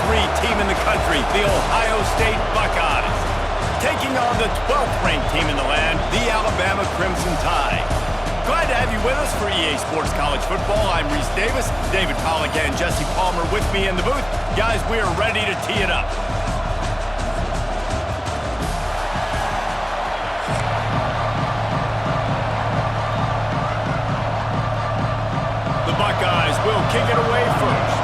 3 team in the country, the Ohio State Buckeyes, taking on the 12th ranked team in the land, the Alabama Crimson Tide. Glad to have you with us for EA Sports College Football. I'm Reese Davis, David Pollack and Jesse Palmer with me in the booth. Guys, we are ready to tee it up. The Buckeyes will kick it away first.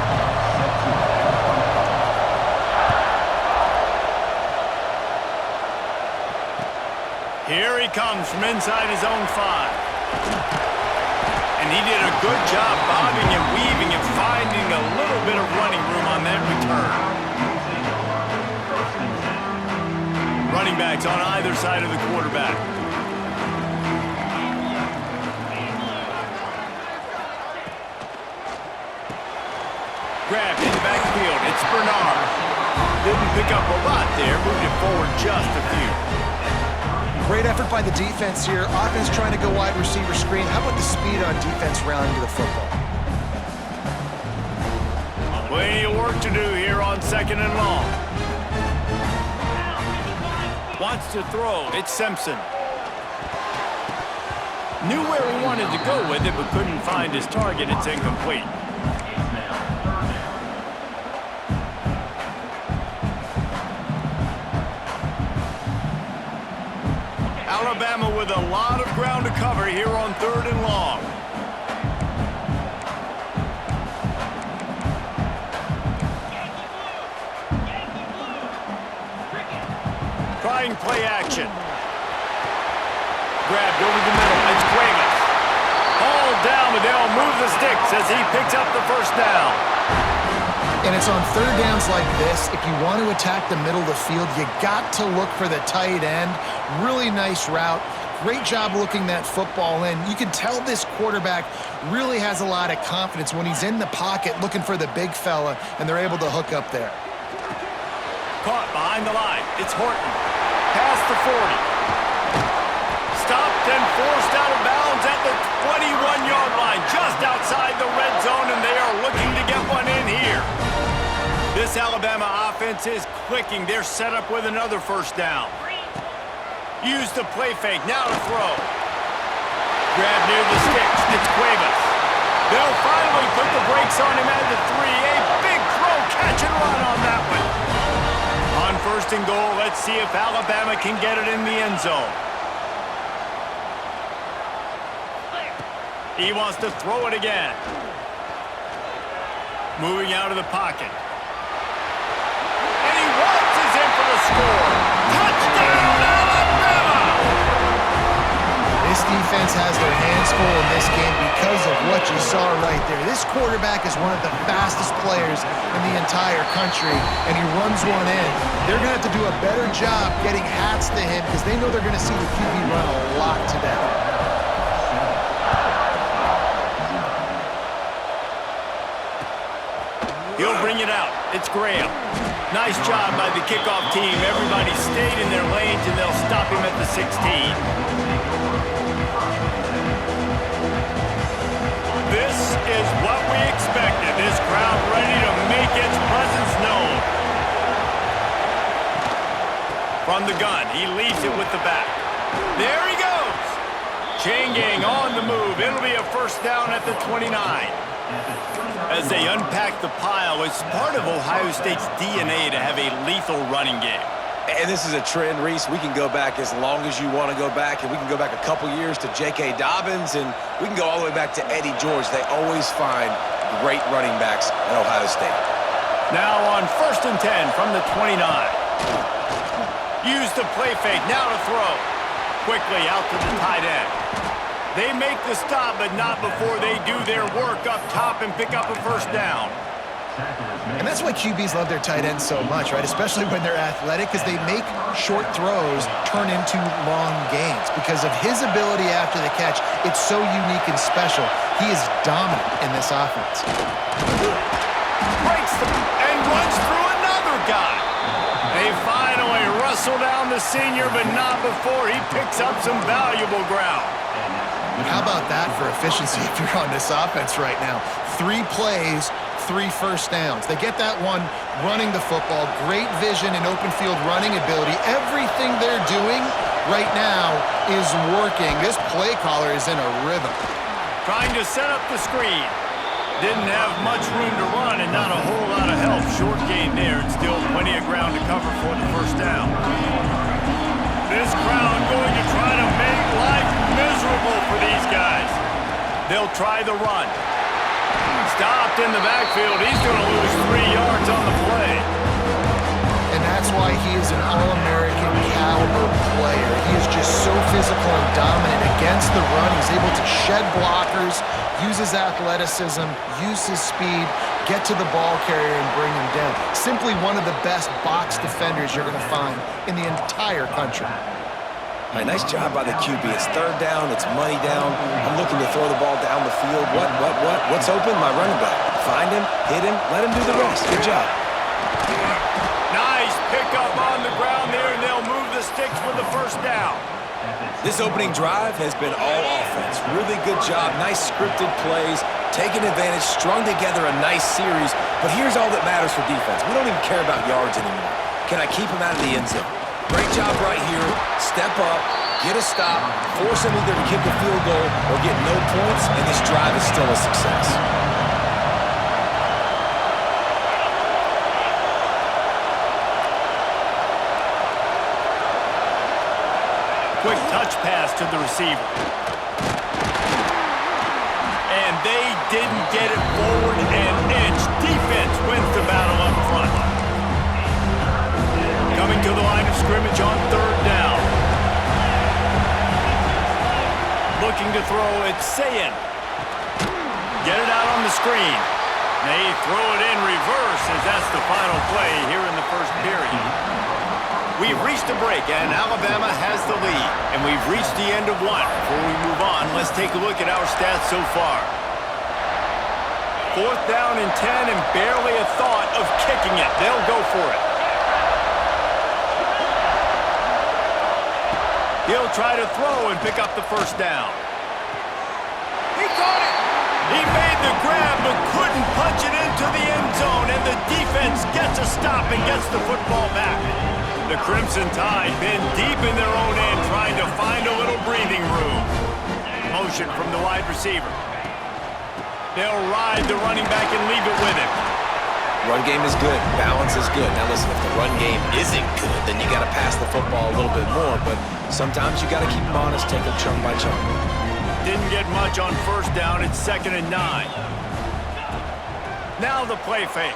Here he comes from inside his own 5. And he did a good job bobbing and weaving and finding a little bit of running room on that return. Running backs on either side of the quarterback. Grabbed in the backfield. It's Bernard. Didn't pick up a lot there. Moved it forward just a few. Great effort by the defense here. Offense trying to go wide receiver screen. How about the speed on defense rallying to the football? Plenty of work to do here on 2nd and long. Wants to throw. It's Simpson. Knew where he wanted to go with it, but couldn't find his target. It's incomplete. Alabama with a lot of ground to cover here on 3rd and long. Trying play action. Grabbed over the middle. It's Cuevas. Ball down, but they'll move the sticks as he picks up the first down. And it's on 3rd downs like this. If you want to attack the middle of the field, you got to look for the tight end. Really nice route. Great job looking that football in. You can tell this quarterback really has a lot of confidence when he's in the pocket looking for the big fella, and they're able to hook up there. Caught behind the line. It's Horton. Past the 40. Stopped and forced out of bounds at the 21-yard line, just outside the red zone, and they are looking to get one in here. This Alabama offense is clicking. They're set up with another first down. Use the play fake. Now to throw. Grab near the sticks. It's Cuevas. They'll finally put the brakes on him at the 3. A big throw, catch and run on that one. On 1st and goal, let's see if Alabama can get it in the end zone. He wants to throw it again. Moving out of the pocket. And he waltzes in for the score. Touchdown, Alabama! This defense has their hands full in this game because of what you saw right there. This quarterback is one of the fastest players in the entire country, and he runs one in. They're going to have to do a better job getting hats to him because they know they're going to see the QB run a lot today. He'll bring it out. It's Graham. Nice job by the kickoff team. Everybody stayed in their lanes, and they'll stop him at the 16. This is what we expected. This crowd ready to make its presence known. From the gun, he leaves it with the back. There he goes. Chain gang on the move. It'll be a first down at the 29. As they unpack the pile, it's part of Ohio State's DNA to have a lethal running game. And this is a trend, Reese. We can go back as long as you want to go back, and we can go back a couple years to J.K. Dobbins, and we can go all the way back to Eddie George. They always find great running backs at Ohio State. Now on 1st and 10 from the 29. Use the play fake, now to throw. Quickly out to the tight end. They make the stop, but not before they do their work up top and pick up a first down. And that's why QBs love their tight ends so much, right? Especially when they're athletic, because they make short throws turn into long gains. Because of his ability after the catch, it's so unique and special. He is dominant in this offense. Breaks and runs through another guy. They finally wrestle down the senior, but not before he picks up some valuable ground. How about that for efficiency if you're on this offense right now? 3 plays, 3 first downs. They get that one running the football, great vision and open field running ability. Everything they're doing right now is working. This play caller is in a rhythm. Trying to set up the screen. Didn't have much room to run and not a whole lot of help. Short gain there and still plenty of ground to cover for the first down. This crowd going to try to make life miserable for these guys. They'll try the run. Stopped in the backfield. He's going to lose 3 yards on the play. And that's why he is an All-American caliber player. He is just so physical and dominant against the run. He's able to shed blockers, use his athleticism, use his speed, get to the ball carrier and bring him down. Simply one of the best box defenders you're going to find in the entire country. All right, nice job by the QB. It's 3rd down. It's money down. I'm looking to throw the ball down the field. What's open? My running back. Find him, hit him, let him do the rest. Good job. Nice pickup on the ground there, and they'll move the sticks for the first down. This opening drive has been all offense. Really good job. Nice scripted plays, taking advantage, strung together a nice series. But here's all that matters for defense. We don't even care about yards anymore. Can I keep him out of the end zone? Great job right here. Step up, get a stop, force him either to kick a field goal or get no points, and this drive is still a success. Quick touch pass to the receiver. And they didn't get it forward an inch. Defense wins the battle up front. Coming to the line of scrimmage on 3rd down. Looking to throw, it's Sayin. Get it out on the screen. They throw it in reverse as that's the final play here in the first period. We've reached a break, and Alabama has the lead. And we've reached the end of one. Before we move on, let's take a look at our stats so far. 4th down and 10, and barely a thought of kicking it. They'll go for it. He'll try to throw and pick up the first down. He caught it! He made the grab, but couldn't punch it into the end zone, and the defense gets a stop and gets the football back. The Crimson Tide been deep in their own end, trying to find a little breathing room. Motion from the wide receiver. They'll ride the running back and leave it with him. Run game is good. Balance is good. Now listen, if the run game isn't good, then you got to pass the football a little bit more, but sometimes you got to keep them honest, take them chunk by chunk. Didn't get much on 1st down. It's 2nd and 9. Now the play fake.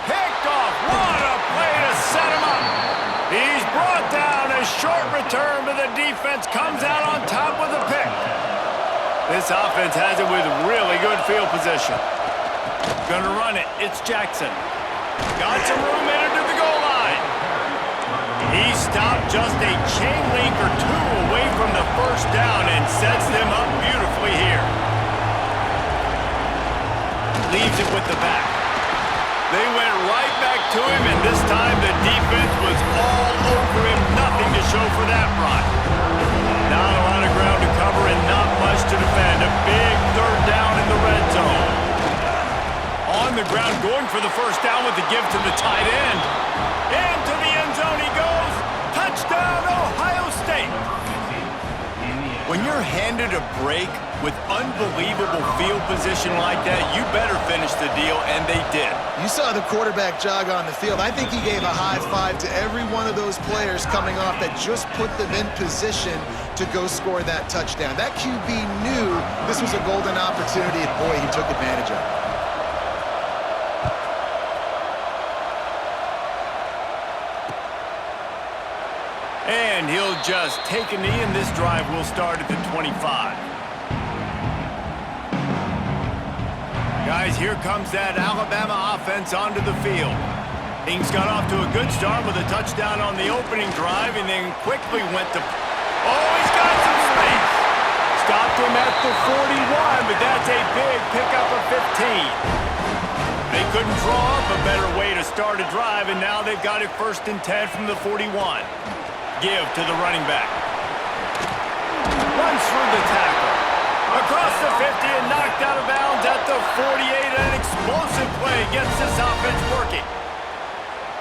Picked off. What a play to set him up. He's brought down. A short return, but the defense comes out on top with a pick. This offense has it with really good field position. Gonna run it. It's Jackson. Got some room into the goal line. He stopped just a chain link or 2 away from the first down and sets them up beautifully here. Leaves it with the back. They went right back to him, and this time the defense was all over him. Nothing to show for that run. Not a lot of ground to cover and not much to defend. A big 3rd down in the red zone. On the ground, going for the first down with the give to the tight end. Into the end zone he goes. Touchdown, Ohio State. When you're handed a break with unbelievable field position like that, you better finish the deal, and they did. You saw the quarterback jog on the field. I think he gave a high five to every one of those players coming off that just put them in position to go score that touchdown. That QB knew this was a golden opportunity, and boy, he took advantage of it. And he'll just take a knee, and this drive will start at the 25. Guys, here comes that Alabama offense onto the field. Things got off to a good start with a touchdown on the opening drive, and then quickly went to... Oh, he's got some space. Stopped him at the 41, but that's a big pickup of 15. They couldn't draw up a better way to start a drive, and now they've got it 1st and 10 from the 41. Give to the running back. Runs through the tackle. Across the 50 and knocked out of bounds at the 48. An explosive play gets this offense working.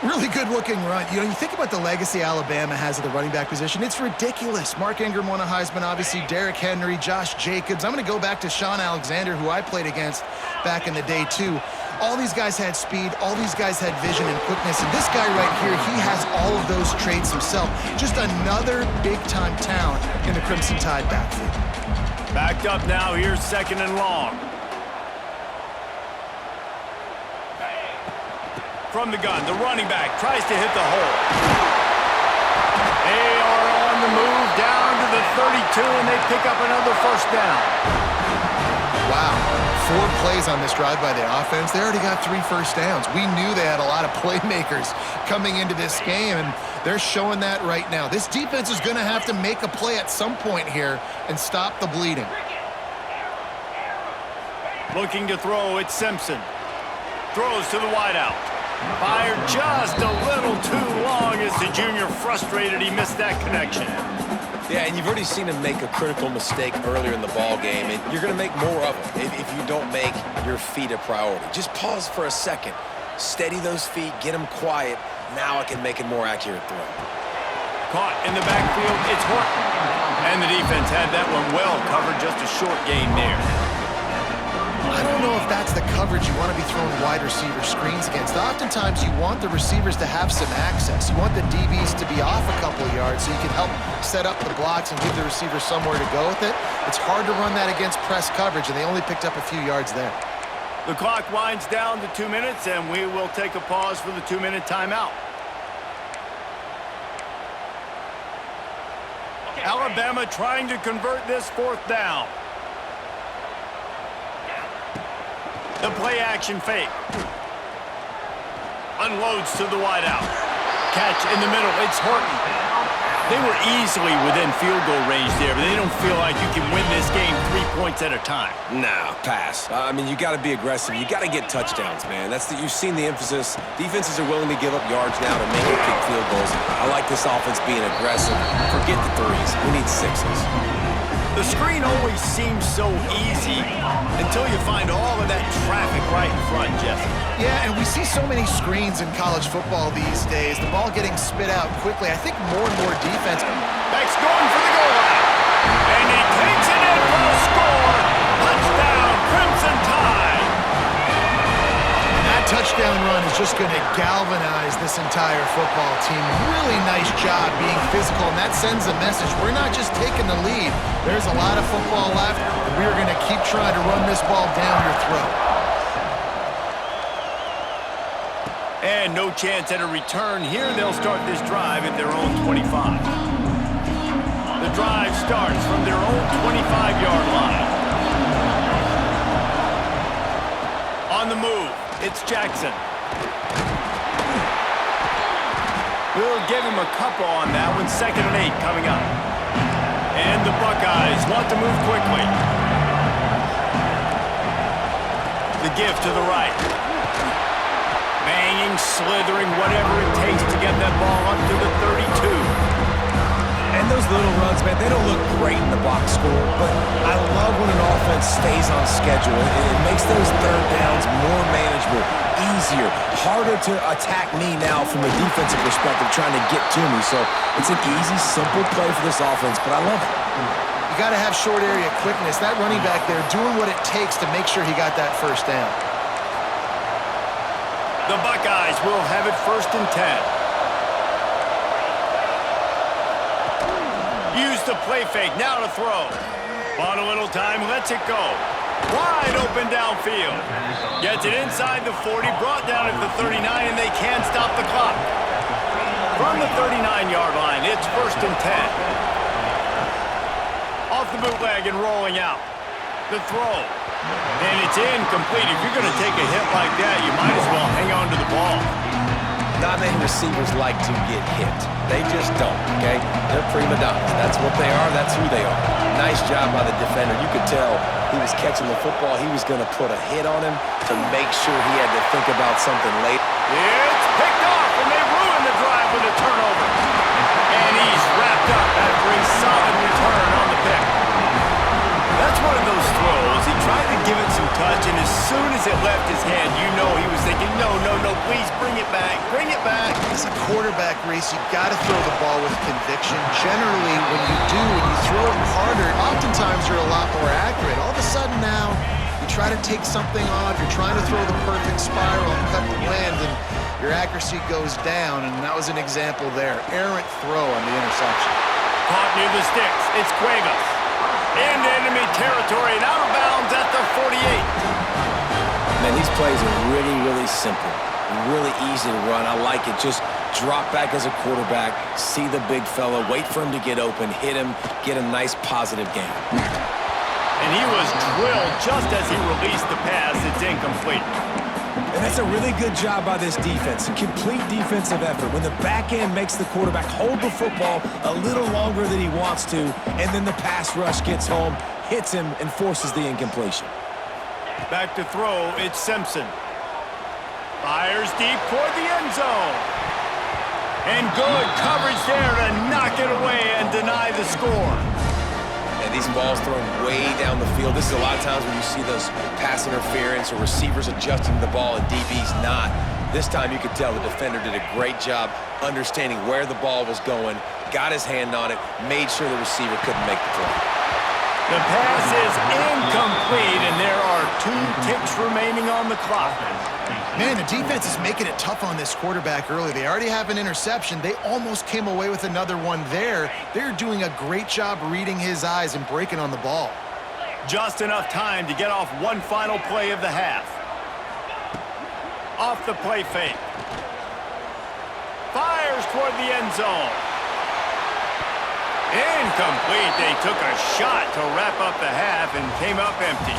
Really good-looking run. You know, you think about the legacy Alabama has at the running back position. It's ridiculous. Mark Ingram won a Heisman, obviously. Derrick Henry, Josh Jacobs. I'm going to go back to Sean Alexander, who I played against back in the day, too. All these guys had speed. All these guys had vision and quickness. And this guy right here, he has all of those traits himself. Just another big-time talent in the Crimson Tide backfield. Backed up now. Here's 2nd and long. From the gun, the running back tries to hit the hole. They are on the move down to the 32, and they pick up another 1st down. Wow. 4 plays on this drive by the offense. They already got 3 first downs. We knew they had a lot of playmakers coming into this game, and they're showing that right now. This defense is going to have to make a play at some point here and stop the bleeding. Looking to throw, it's Simpson. Throws to the wideout. Fired just a little too long as the junior frustrated. He missed that connection. Yeah, and you've already seen him make a critical mistake earlier in the ball game, and you're going to make more of them if you don't make your feet a priority. Just pause for a second. Steady those feet, get them quiet. Now I can make a more accurate throw. Caught in the backfield, it's Horton. And the defense had that one well covered, just a short gain there. I don't know if that's the coverage you want to be throwing wide receiver screens against. Oftentimes, you want the receivers to have some access. You want the DBs to be off a couple of yards so you can help set up the blocks and give the receiver somewhere to go with it. It's hard to run that against press coverage, and they only picked up a few yards there. The clock winds down to 2 minutes, and we will take a pause for the 2-minute timeout. Alabama trying to convert this 4th down. The play-action fake. Unloads to the wideout. Catch in the middle. It's Horton. They were easily within field goal range there, but they don't feel like you can win this game 3 points at a time. Nah, pass. I mean, you got to be aggressive. You got to get touchdowns, man. You've seen the emphasis. Defenses are willing to give up yards now to make it kick field goals. I like this offense being aggressive. Forget the 3s. We need 6s. The screen always seems so easy until you find all of that traffic right in front, Jesse. Yeah, and we see so many screens in college football these days. The ball getting spit out quickly. I think more and more defense. Beck's going for the goal line. And he takes it in for a score. Touchdown, Crimson Tide. That touchdown run is just going to galvanize this entire football team. Really nice job being physical, and that sends a message. We're not just taking the lead. There's a lot of football left, and we're going to keep trying to run this ball down your throat. And no chance at a return here. They'll start this drive at their own 25. The drive starts from their own 25-yard line. On the move, it's Jackson. We'll give him a couple on that one. 2nd and 8 coming up. And the Buckeyes want to move quickly. The give to the right. Banging, slithering, whatever it takes to get that ball up to the 32. And those little runs, man, they don't look great in the box score, but I love when an offense stays on schedule. It makes those 3rd downs more manageable, easier, harder to attack me now from a defensive perspective trying to get to me. So it's an easy, simple play for this offense, but I love it. You got to have short area quickness. That running back there doing what it takes to make sure he got that 1st down. The Buckeyes will have it 1st and 10. Use the play fake, now to throw. Bought a little time, lets it go. Wide open downfield. Gets it inside the 40, brought down at the 39, and they can't stop the clock. From the 39-yard line, it's 1st and 10. Off the bootleg and rolling out. The throw. And it's incomplete. If you're going to take a hit like that, you might as well hang on to the ball. Not many receivers like to get hit. They just don't, okay? They're prima donnas. That's what they are. That's who they are. Nice job by the defender. You could tell he was catching the football. He was going to put a hit on him to make sure he had to think about something late. It's picked off, and they ruin the drive with a turnover. And he's wrapped up after a solid return on the pick. That's one of those touch, and as soon as it left his hand, you know he was thinking, no, no, no, please bring it back, bring it back. As a quarterback, Reese, you got to throw the ball with conviction. Generally, when you do, when you throw it harder, oftentimes you're a lot more accurate. All of a sudden now, you try to take something off, you're trying to throw the perfect spiral and cut the wind, and your accuracy goes down, and that was an example there. Errant throw on the interception. Caught near the sticks. It's Cuevas. Into enemy territory and out of bounds at the 48. Man, these plays are really, really simple. Really easy to run. I like it. Just drop back as a quarterback, see the big fella, wait for him to get open, hit him, get a nice positive game. And he was drilled just as he released the pass. It's incomplete. And that's a really good job by this defense. A complete defensive effort. When the back end makes the quarterback hold the football a little longer than he wants to, and then the pass rush gets home, hits him, and forces the incompletion. Back to throw, it's Simpson. Fires deep toward the end zone. And good coverage there to knock it away and deny the score. And these balls thrown way down the field. This is a lot of times when you see those pass interference or receivers adjusting the ball and DBs not. This time you could tell the defender did a great job understanding where the ball was going, got his hand on it, made sure the receiver couldn't make the play. The pass is incomplete, and there are 2 ticks remaining on the clock. Man, the defense is making it tough on this quarterback early. They already have an interception. They almost came away with another one there. They're doing a great job reading his eyes and breaking on the ball. Just enough time to get off one final play of the half. Off the play fake. Fires toward the end zone. Incomplete. They took a shot to wrap up the half and came up empty.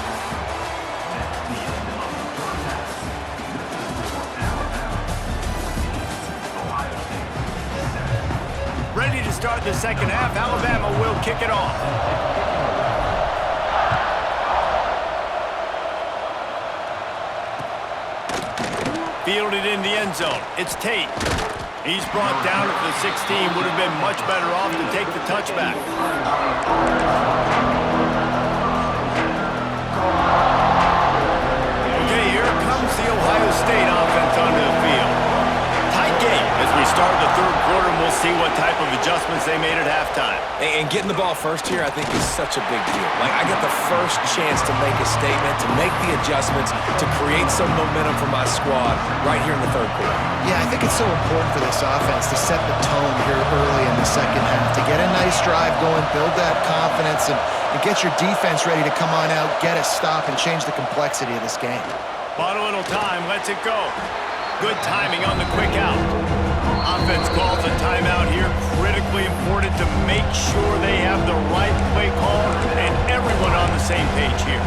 Ready to start the second half. Alabama will kick it off. Fielded in the end zone. It's Tate. He's brought down at the 16. Would have been much better off to take the touchback. Okay, here comes the Ohio State offense onto the field. Tight game as we start the third quarter, and we'll see what type of adjustments they made at halftime. And getting the ball first here, I think, is such a big deal. Like, I get the first chance to make a statement, to make the adjustments, to create some momentum for my squad right here in the third quarter. Yeah, I think it's so important for this offense to set the tone here early in the second half, to get a nice drive going, build that confidence, and get your defense ready to come on out, get a stop, and change the complexity of this game. Bought a little time, lets it go. Good timing on the quick out. Offense calls a timeout here. Critically important to make sure they have the right play call and everyone on the same page here.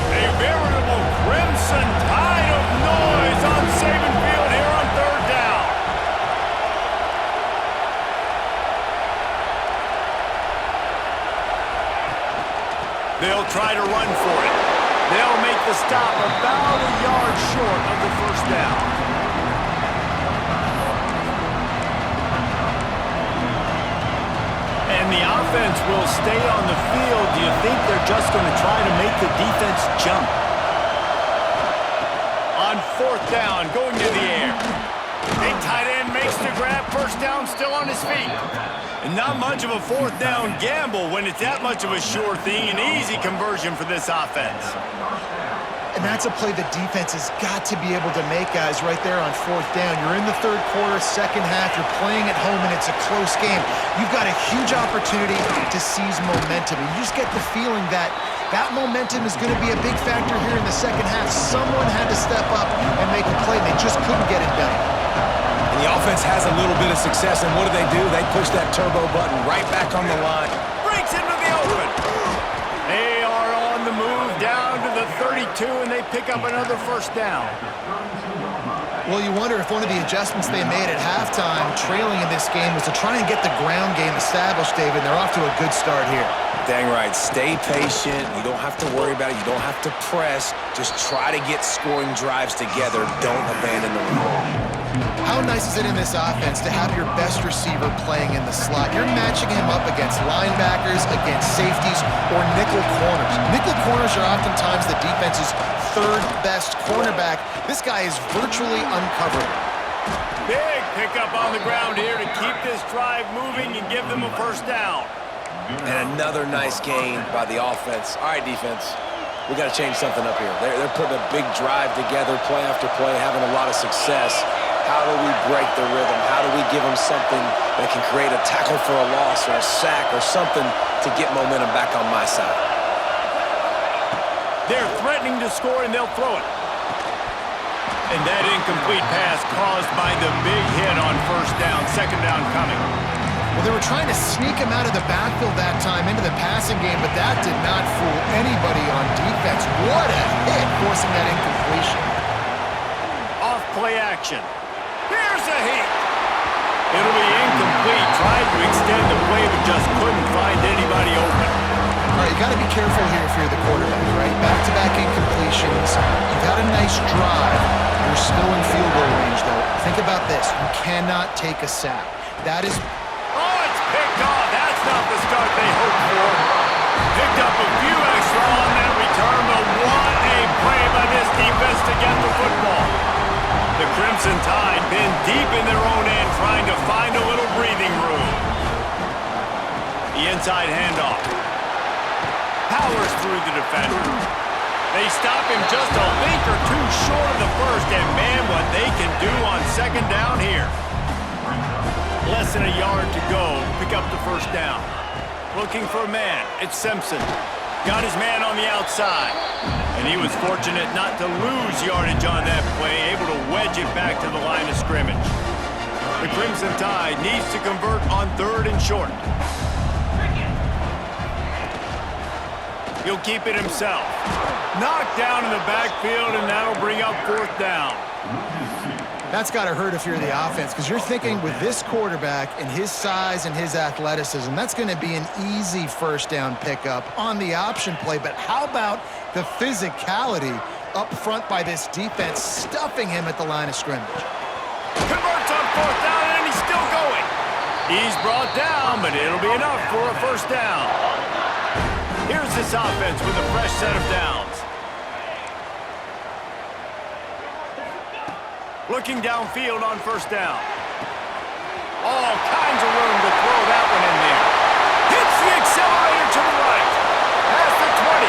A veritable crimson tide of noise on Saban Field here on third down. They'll try to run for it. They'll make the stop about a yard short of the first down. And the offense will stay on the field. Do you think they're just going to try to make the defense jump? On fourth down, going to the air. Big tight end makes the grab. First down, still on his feet. And not much of a fourth down gamble when it's that much of a sure thing. An easy conversion for this offense. And that's a play the defense has got to be able to make, guys, right there on fourth down. You're in the third quarter, second half. You're playing at home, and it's a close game. You've got a huge opportunity to seize momentum. And you just get the feeling that that momentum is going to be a big factor here in the second half. Someone had to step up and make a play. They just couldn't get it done. And the offense has a little bit of success, and what do? They push that turbo button right back on the line. Breaks into the open. They are on the move down to the 32, and they pick up another first down. Well, you wonder if one of the adjustments they made at halftime, trailing in this game, was to try and get the ground game established, David. They're off to a good start here. Dang right. Stay patient. You don't have to worry about it. You don't have to press. Just try to get scoring drives together. Don't abandon the run. How nice is it in this offense to have your best receiver playing in the slot? You're matching him up against linebackers, against safeties, or nickel corners. Nickel corners are oftentimes the defense's third best cornerback. This guy is virtually uncoverable. Big pickup on the ground here to keep this drive moving and give them a first down. And another nice gain by the offense. All right, defense, we got to change something up here. They're putting a big drive together, play after play, having a lot of success. How do we break the rhythm? How do we give them something that can create a tackle for a loss or a sack or something to get momentum back on my side? They're threatening to score, and they'll throw it. And that incomplete pass caused by the big hit on first down, second down coming. Well, they were trying to sneak him out of the backfield that time into the passing game, but that did not fool anybody on defense. What a hit, forcing that incompletion. Off play action. Here's a hit. It'll be incomplete. Tried to extend the play, but just couldn't find anybody open. All right, you got to be careful here if you're the quarterback, right? Back-to-back incompletions. You've had a nice drive. You're still in field goal range, though. Think about this. You cannot take a sack. That is... Oh, it's picked off. That's not the start they hoped for. Picked up a few extra on that return, but what a play by this defense to get the football. The Crimson Tide been deep in their own end, trying to find a little breathing room. The inside handoff. Powers through the defender. They stop him just a link or two short of the first, and man, what they can do on second down here. Less than a yard to go. Pick up the first down. Looking for a man. It's Simpson. Got his man on the outside. And he was fortunate not to lose yardage on that play, able to wedge it back to the line of scrimmage. The Crimson Tide needs to convert on third and short. He'll keep it himself. Knocked down in the backfield, and that'll bring up fourth down. That's got to hurt if you're the offense, because you're thinking with this quarterback and his size and his athleticism, that's going to be an easy first down pickup on the option play. But how about the physicality up front by this defense, stuffing him at the line of scrimmage? Converts on fourth down, and he's still going. He's brought down, but it'll be enough for a first down. Here's this offense with a fresh set of downs. Looking downfield on first down. All kinds of room to throw that one in there. Hits the accelerator to the right. Past the 20.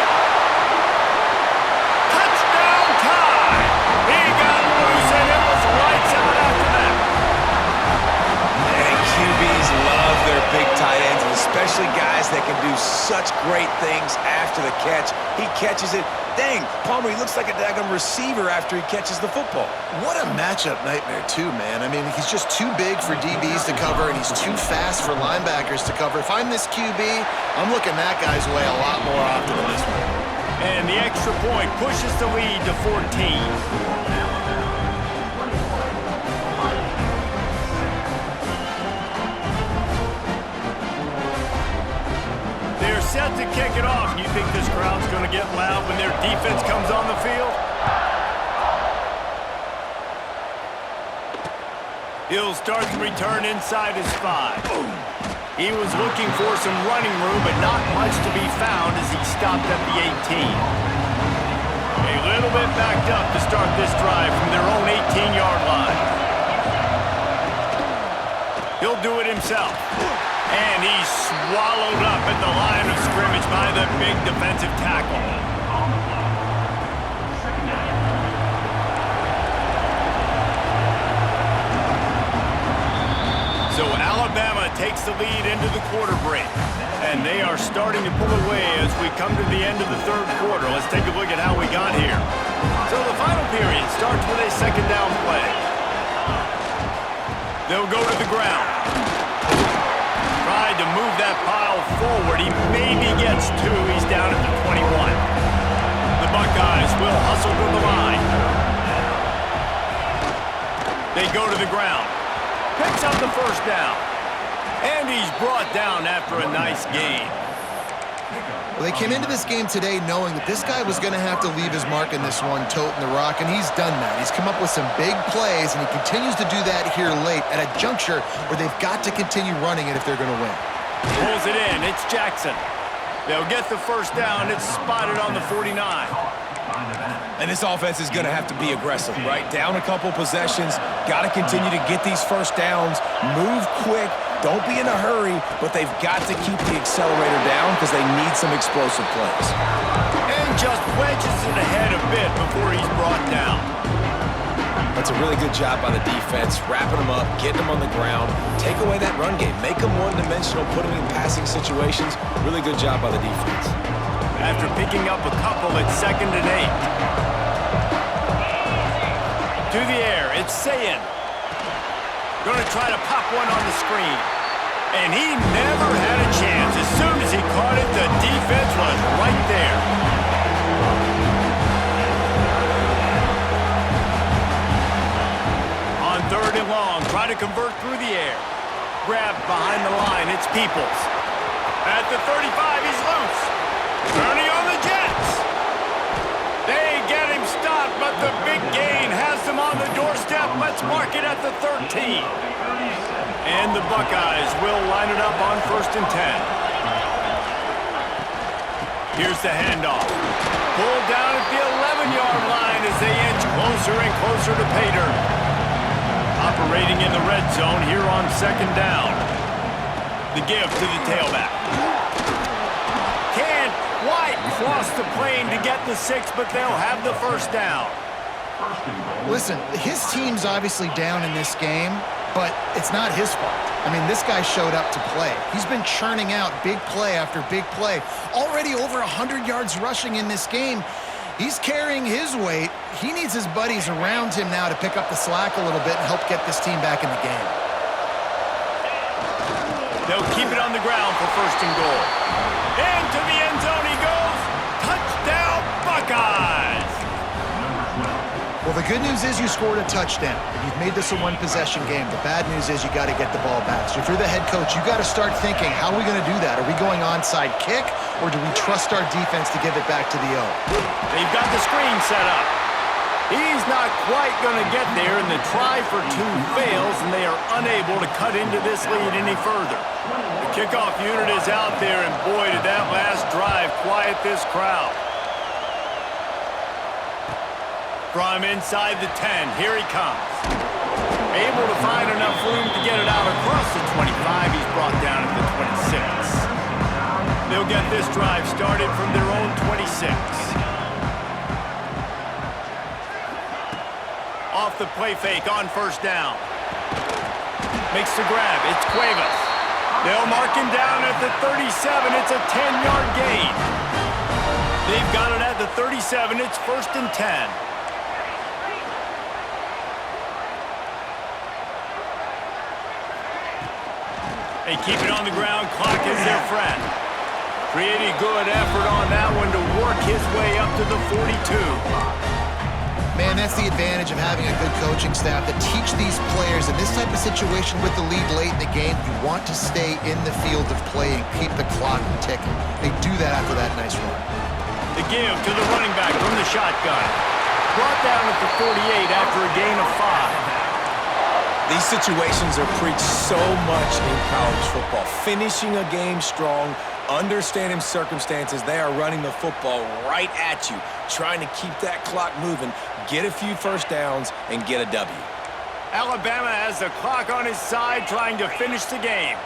Touchdown tie. He got loose, and it was lights out after that. And QBs love their big tight ends, and especially guys that can do such great things after the catch. He catches it. Dang, Palmer, he looks like a daggum receiver after he catches the football. What a matchup nightmare, too, man. I mean, he's just too big for DBs to cover, and he's too fast for linebackers to cover. If I'm this QB, I'm looking that guy's way a lot more often than this one. And the extra point pushes the lead to 14. Set to kick it off. You think this crowd's going to get loud when their defense comes on the field? He'll start the return inside his 5. He was looking for some running room, but not much to be found as he stopped at the 18. A little bit backed up to start this drive from their own 18-yard line. He'll do it himself. And he's swallowed up at the line of scrimmage by the big defensive tackle. So Alabama takes the lead into the quarter break. And they are starting to pull away as we come to the end of the third quarter. Let's take a look at how we got here. So the final period starts with a second down play. They'll go to the ground. Tried to move that pile forward. He maybe gets 2. He's down at the 21. The Buckeyes will hustle to the line. They go to the ground. Picks up the first down. And he's brought down after a nice gain. Well, they came into this game today knowing that this guy was going to have to leave his mark in this one, toting the rock, and he's done that. He's come up with some big plays, and he continues to do that here late at a juncture where they've got to continue running it if they're going to win. Pulls it in. It's Jackson. They'll get the first down. It's spotted on the 49. And this offense is going to have to be aggressive, right? Down a couple possessions, got to continue to get these first downs, move quick, don't be in a hurry, but they've got to keep the accelerator down because they need some explosive plays. And just wedges it ahead a bit before he's brought down. That's a really good job by the defense, wrapping them up, getting them on the ground, take away that run game, make them one-dimensional, put them in passing situations. Really good job by the defense. After picking up a couple, it's 2nd and 8. To the air, it's Sayin. Going to try to pop one on the screen. And he never had a chance. As soon as he caught it, the defense was right there. On 3rd and long, try to convert through the air. Grabbed behind the line, it's Peoples. At the 35, he's loose. Turning on the Jets. They get him stopped, but the big gain has them on the doorstep. Let's mark it at the 13. And the Buckeyes will line it up on 1st and 10. Here's the handoff. Pulled down at the 11-yard line as they inch closer and closer to pay dirt. Operating in the red zone here on 2nd down. The give to the tailback. Can't quite cross the plane to get the 6, but they'll have the first down. Listen, his team's obviously down in this game, but it's not his fault. I mean, this guy showed up to play. He's been churning out big play after big play. Already over 100 yards rushing in this game. He's carrying his weight. He needs his buddies around him now to pick up the slack a little bit and help get this team back in the game. They'll keep it on the ground for 1st and goal. Into the end zone he goes. Touchdown, Buckeyes! Well, the good news is you scored a touchdown. You've made this a one-possession game. The bad news is you got to get the ball back. So if you're the head coach, you got to start thinking, how are we going to do that? Are we going onside kick, or do we trust our defense to give it back to the O? They've got the screen set up. He's not quite going to get there, and the try for 2 fails, and they are unable to cut into this lead any further. The kickoff unit is out there, and boy, did that last drive quiet this crowd. From inside the 10, here he comes. Able to find enough room to get it out across the 25. He's brought down at the 26. They'll get this drive started from their own 26. Off the play fake on 1st down. Makes the grab. It's Cuevas. They'll mark him down at the 37. It's a 10-yard gain. They've got it at the 37. It's 1st and 10. They keep it on the ground. Clock is their friend. Pretty good effort on that one to work his way up to the 42. Man, that's the advantage of having a good coaching staff that teach these players in this type of situation with the lead late in the game. You want to stay in the field of play and keep the clock ticking. They do that after that nice run. The give to the running back from the shotgun. Brought down at the 48 after a gain of 5. These situations are preached so much in college football. Finishing a game strong, understanding circumstances. They are running the football right at you, trying to keep that clock moving, get a few first downs, and get a W. Alabama has the clock on his side, trying to finish the game.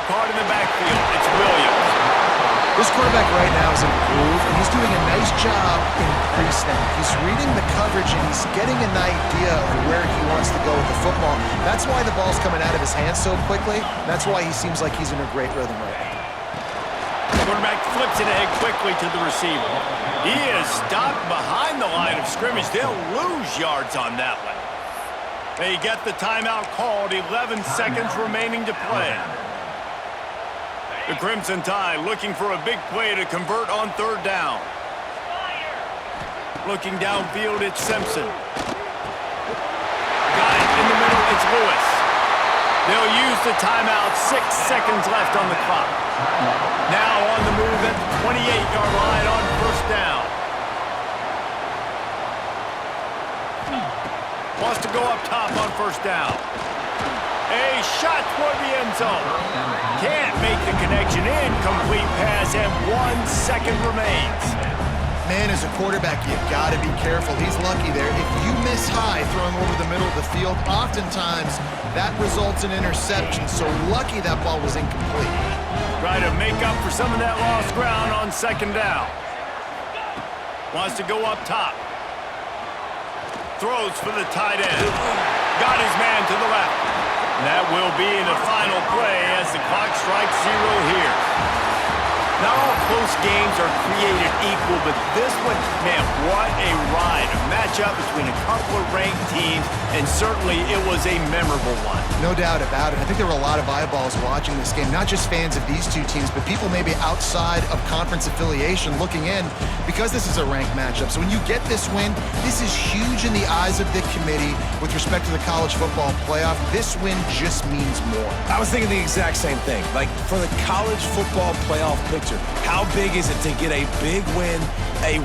Caught in the backfield. It's Williams. This quarterback right now is in a groove, and he's doing a nice job in pre-snap. He's reading the coverage, and he's getting an idea of where he wants to go with the football. That's why the ball's coming out of his hands so quickly. That's why he seems like he's in a great rhythm right now. The quarterback flips it ahead quickly to the receiver. He is stopped behind the line of scrimmage. They'll lose yards on that one. They get the timeout called. 11 seconds remaining to play. The Crimson Tide looking for a big play to convert on 3rd down. Looking downfield, it's Simpson. Got it in the middle, it's Lewis. They'll use the timeout. 6 seconds left on the clock. Now on the move at the 28-yard line on first down. Wants to go up top on first down. A shot toward the end zone. Can't make the connection. Incomplete pass, and 1 second remains. Man, as a quarterback, you got to be careful. He's lucky there. If you miss high throwing over the middle of the field, oftentimes that results in interception. So lucky that ball was incomplete. Try to make up for some of that lost ground on second down. Wants to go up top. Throws for the tight end. Got his man to the left. And that will be the final play as the clock strikes 0 here. Not all close games are created equal, but this one, man, what a ride. A matchup between a couple of ranked teams, and certainly it was a memorable one. No doubt about it. I think there were a lot of eyeballs watching this game, not just fans of these two teams, but people maybe outside of conference affiliation looking in because this is a ranked matchup. So when you get this win, this is huge in the eyes of the committee with respect to the college football playoff. This win just means more. I was thinking the exact same thing. Like, for the college football playoff picture, how big is it to get a big win, a